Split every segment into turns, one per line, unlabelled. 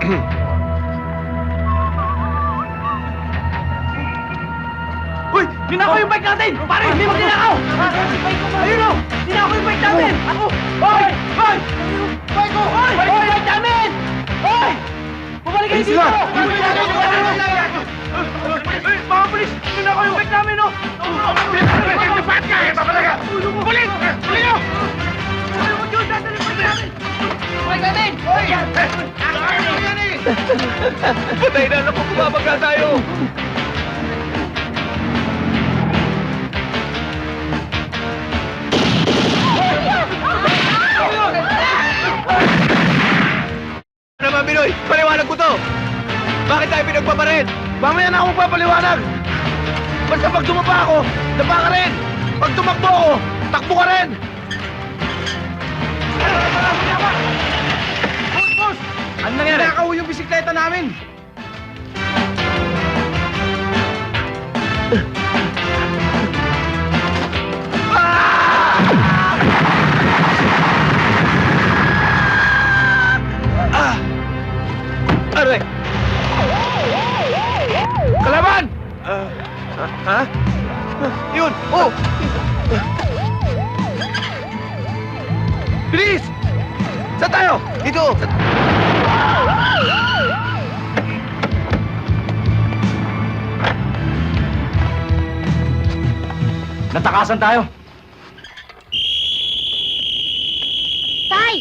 Uy! Ninakaw yung bike natin! Pare, hindi magnanakaw! Ayun o! Ninakaw yung bike natin! Ako! Hoy! Hoy! Bike ko! Hoy! Hoy! Bike namin! Hoy! Bumalik kayo dito! Mga polis! Ninakaw yung bike namin, no? Ba't ka? Babalaga! Pulis! Pulis nyo! Ayaw mo, Diyos! Dadali yung bike namin! Bike namin! Hoy! Patay na! Naku, bumabaga tayo! Naman, Binoy! Paliwanag ko to! Bakit tayo pinagpaparin? Mamaya na akong papaliwanag! Basta pag tumapa ako, dapa ka rin! Pag tumakbo ako, takbo ka rin! Boss! Boss! Ano nangyari? Nakaw yung bisikleta namin! Aray! Kalaban! Ha? Yun! Oh! Bilis! Saan tayo? Dito! Natakasan tayo!
Tay!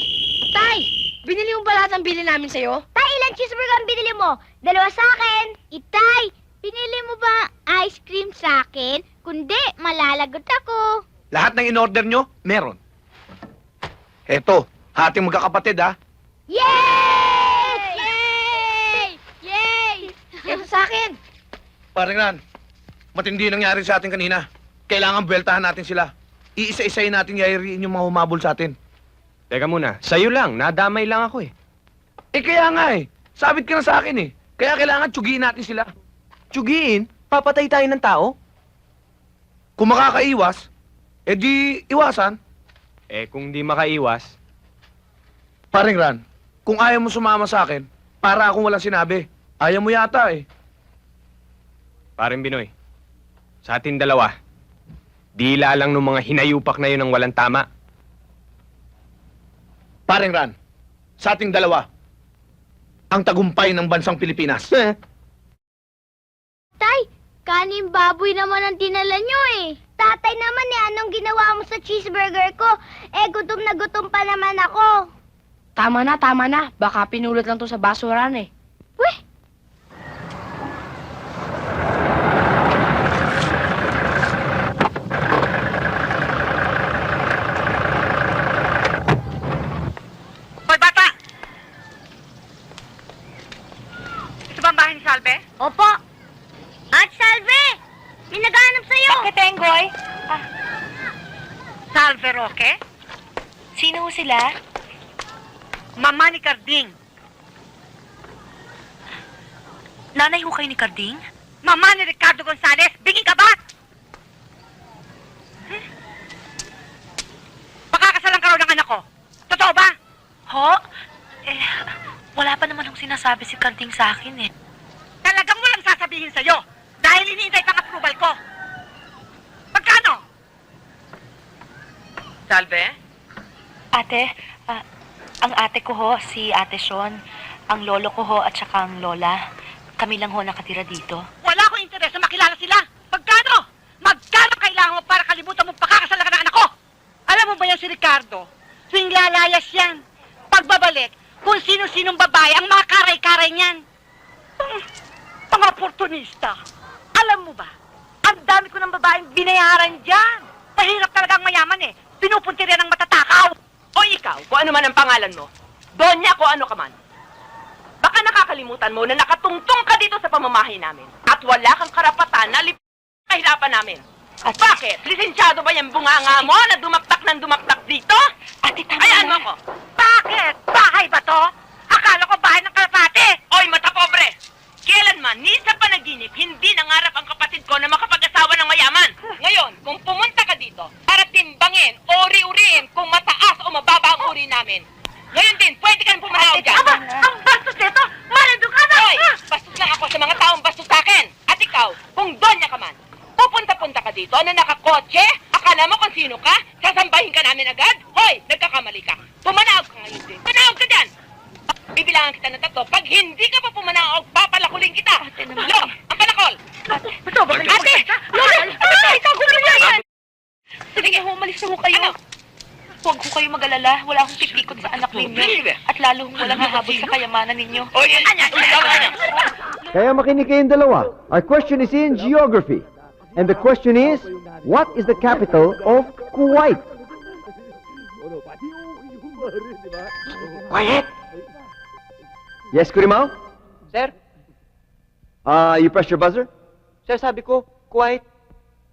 Tay! Binili mo ba lahat ng bili namin sa'yo? Tay, ilang cheeseburger ang binili mo? 2 sa akin. Itay, binili mo ba ice cream sa akin? Kundi, malalagot ako.
Lahat ng in-order nyo, meron. Eto, hating magkakapatid, ha?
Yay! Yay! Yay! Ito sa akin.
Parang Ran, matindi nangyari sa atin kanina. Kailangan buweltahan natin sila. Iisa-isayin natin yayariin yung mga humabol sa atin.
Teka muna, sa'yo lang, nadamay lang ako eh.
Eh kaya nga eh, sabit ka na sa akin eh. Kaya kailangan tsugiin natin sila.
Tsugiin? Papatay tayo ng tao?
Kung makakaiwas, edi iwasan.
Eh, kung di makaiwas,
Paring Ran, kung ayaw mo sumama sa akin, para akong walang sinabi. Ayaw mo yata eh.
paring Binoy, sa atin dalawa, dila lang ng mga hinayupak na yun ang walang tama.
Paring Ran, sa ating dalawa, ang tagumpay ng bansang Pilipinas.
Tay, kanin baboy naman ang dinala nyo eh. Tatay naman eh, anong ginawa mo sa cheeseburger ko? Eh, gutom na gutom pa naman ako.
Tama na. Baka pinulot lang to sa basuran eh.
Weh!
Hoy, bata! Ito ba ang bahay ni Salve?
Opo! At Salve! May naghahanap sa'yo!
Bakit, Enggoy? Salve Roque?
Sino sila?
Mama ni Carding.
Nanay ho kayo ni Carding?
Mama ni Ricardo Gonzalez. Biging ka ba? Pakakasalan ka raw ng anak ko. Totoo ba?
Ho? Eh, wala pa naman hong sinasabi si Carding sa akin eh.
Talagang walang sasabihin sa'yo. Dahil iniintay pang approval ko. Magkano? Salve?
Ate, ang ate ko ho, si Ate Sean, ang lolo ko ho at saka ang lola. Kami lang ho nakatira dito.
Wala akong interes na makilala sila. Magkano? Magkano kailangan mo para kalimutan mo pakakasalan ka ng anak ko? Alam mo ba yan si Ricardo? Tuwing lalayas yan. Pagbabalik, kung sino-sinong babae ang mga karay-karay niyan. Mga oportunista. Alam mo ba, ang dami ko ng babaeng binayaran dyan. Mahirap talagang mayaman eh. Pinupunti rin ang matatakaw.
O ikaw, kung ano man ang pangalan mo, Donya kung ano ka man. Baka nakakalimutan mo na nakatungtong ka dito sa pamamahay namin at wala kang karapatan na kahirapan namin. At bakit? Lisensyado ba yung bunganga mo na dumaktak ng dumaktak dito?
Ate, tama
Ayan
na.
mo ko.
Bakit? Bahay ba to? Akala ko bahay ng kalapate.
Oy, mata pobre! Kailanman, ni sa panaginip, hindi nangarap ang kapatid ko na makapag-asawa ng mayaman. Ngayon, kung pumunta ka dito para timbangin o uri-uriin kung mataas o mababa ang uri namin, ngayon din, pwede kang pumanaw dyan.
Aba, ang bastos nito!
na nakakotse? Akala mo kung sino ka? Sasambahin ka namin agad? Hoy, nagkakamali ka. Pumanahog ka ngayon din. Pumanahog ka dyan! Bibilangan kita ng 3. Pag hindi ka pa pumanahog, papalakuling kita. Lo, ang palakol!
Ate!
Lola! Ay, tago mo yan!
Sige ho, umalis na ho kayo.
Ano?
Huwag ho kayo mag-alala. Wala akong pipikot sa anak ninyo. At lalo hong walang hahabol sa kayamanan ninyo.
O, yan!
Kaya makinig kayong dalawa. Our question is in geography. And the question is, what is the capital of Kuwait?
Quiet!
Yes, Kurimao?
Sir?
You press your buzzer?
Sir, sabi ko, quiet.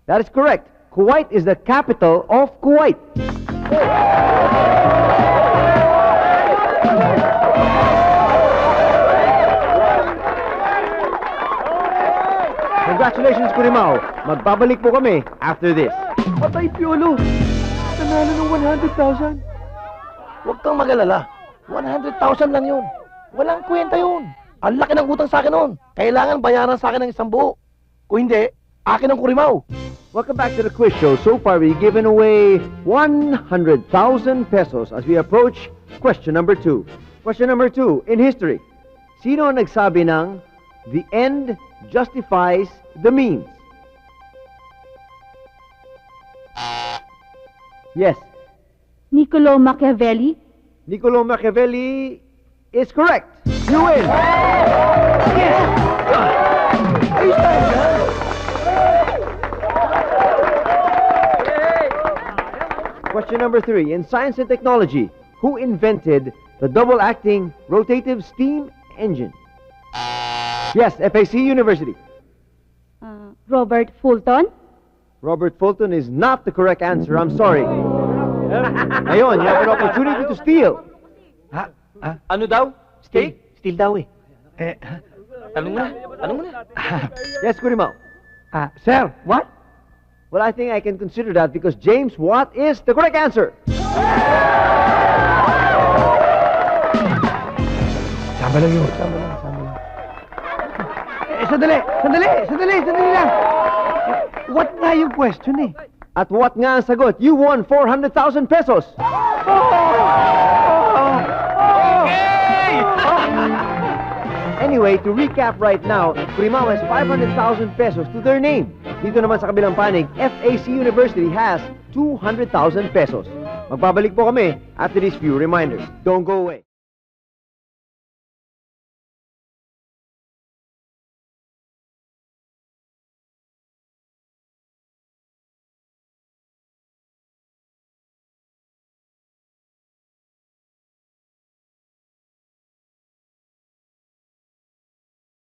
That is correct. Kuwait is the capital of Kuwait. Congratulations, Kurimao. Magbabalik po kami after this.
Patay, Piolo. Nanalo ng 100,000. Huwag kang mag-alala. 100,000 lang yun. Walang kwenta yun. Ang laki ng utang sa akin noon. Kailangan bayaran sa akin ng 1 buo. Kung hindi, akin ang Kurimao.
Welcome back to the quiz show. So far, we've given away 100,000 pesos as we approach question number 2. Question number 2, in history. Sino ang nagsabi ng the end justifies the means? Yes,
Niccolo Machiavelli?
Niccolo Machiavelli is correct. You win.
Ayos tayo dyan.
Question number 3, in science and technology, who invented the double-acting rotative steam engine? Yes, FAC University.
Robert Fulton?
Robert Fulton is not the correct answer. I'm sorry. Ngayon, you have an opportunity to steal.
Ano daw? Steak? Steal daw eh. Tanong mo na.
Yes, Kurimao.
Sir, what?
Well, I think I can consider that because James Watt is the correct answer.
Sama lang yun. Sandali lang. What nga yung question eh?
At what nga ang sagot? You won 400,000 pesos. Anyway, to recap right now, Kurimao has 500,000 pesos to their name. Dito naman sa kabilang panig, FAC University has 200,000 pesos. Magbabalik po kami after these few reminders. Don't go away.